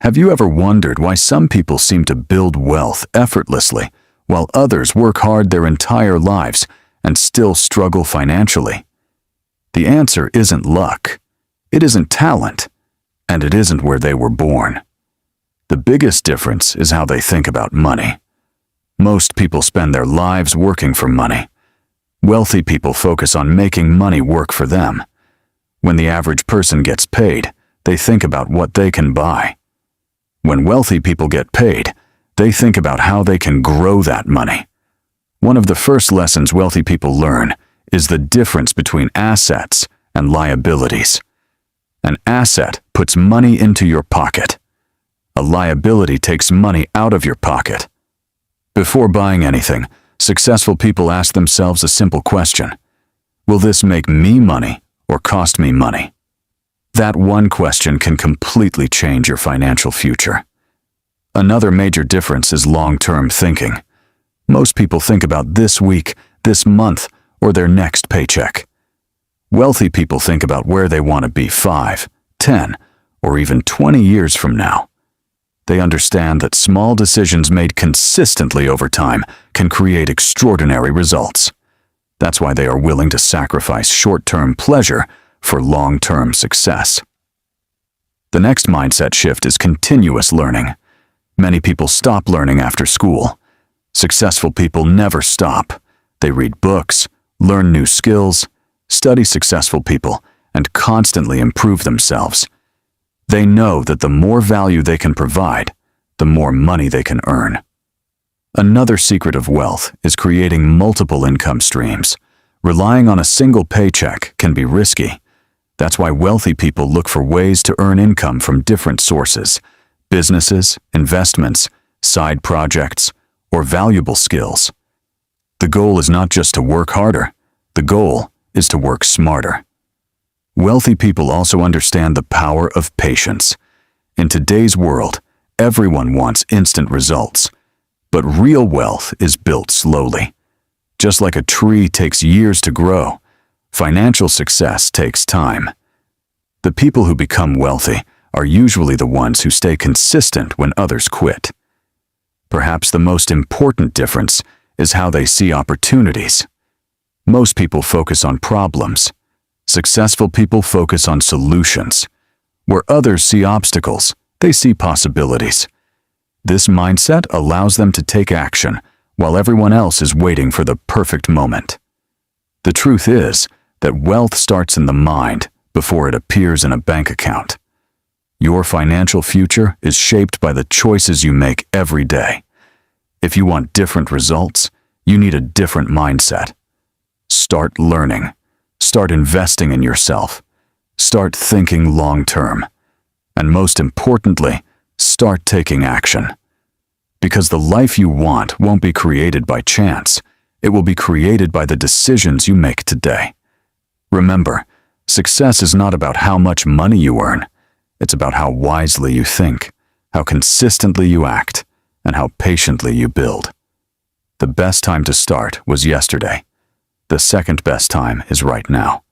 Have you ever wondered why some people seem to build wealth effortlessly, while others work hard their entire lives and still struggle financially? The answer isn't luck, it isn't talent, and it isn't where they were born. The biggest difference is how they think about money. Most people spend their lives working for money. Wealthy people focus on making money work for them. When the average person gets paid, they think about what they can buy. When wealthy people get paid, they think about how they can grow that money. One of the first lessons wealthy people learn is the difference between assets and liabilities. An asset puts money into your pocket. A liability takes money out of your pocket. Before buying anything, successful people ask themselves a simple question: will this make me money or cost me money? That one question can completely change your financial future. Another major difference is long-term thinking. Most people think about this week, this month, or their next paycheck. Wealthy people think about where they want to be 5, 10, or even 20 years from now. They understand that small decisions made consistently over time can create extraordinary results. That's why they are willing to sacrifice short-term pleasure for long-term success. The next mindset shift is continuous learning. Many people stop learning after school. Successful people never stop. They read books, learn new skills, study successful people, and constantly improve themselves. They know that the more value they can provide, the more money they can earn. Another secret of wealth is creating multiple income streams. Relying on a single paycheck can be risky. That's why wealthy people look for ways to earn income from different sources: businesses, investments, side projects, or valuable skills. The goal is not just to work harder. The goal is to work smarter. Wealthy people also understand the power of patience. In today's world, everyone wants instant results. But real wealth is built slowly. Just like a tree takes years to grow, financial success takes time. The people who become wealthy are usually the ones who stay consistent when others quit. Perhaps the most important difference is how they see opportunities. Most people focus on problems. Successful people focus on solutions. Where others see obstacles, they see possibilities. This mindset allows them to take action while everyone else is waiting for the perfect moment. The truth is that wealth starts in the mind before it appears in a bank account. Your financial future is shaped by the choices you make every day. If you want different results, you need a different mindset. Start learning. Start investing in yourself. Start thinking long-term. And most importantly, start taking action. Because the life you want won't be created by chance. It will be created by the decisions you make today. Remember, success is not about how much money you earn. It's about how wisely you think, how consistently you act, and how patiently you build. The best time to start was yesterday. The second best time is right now.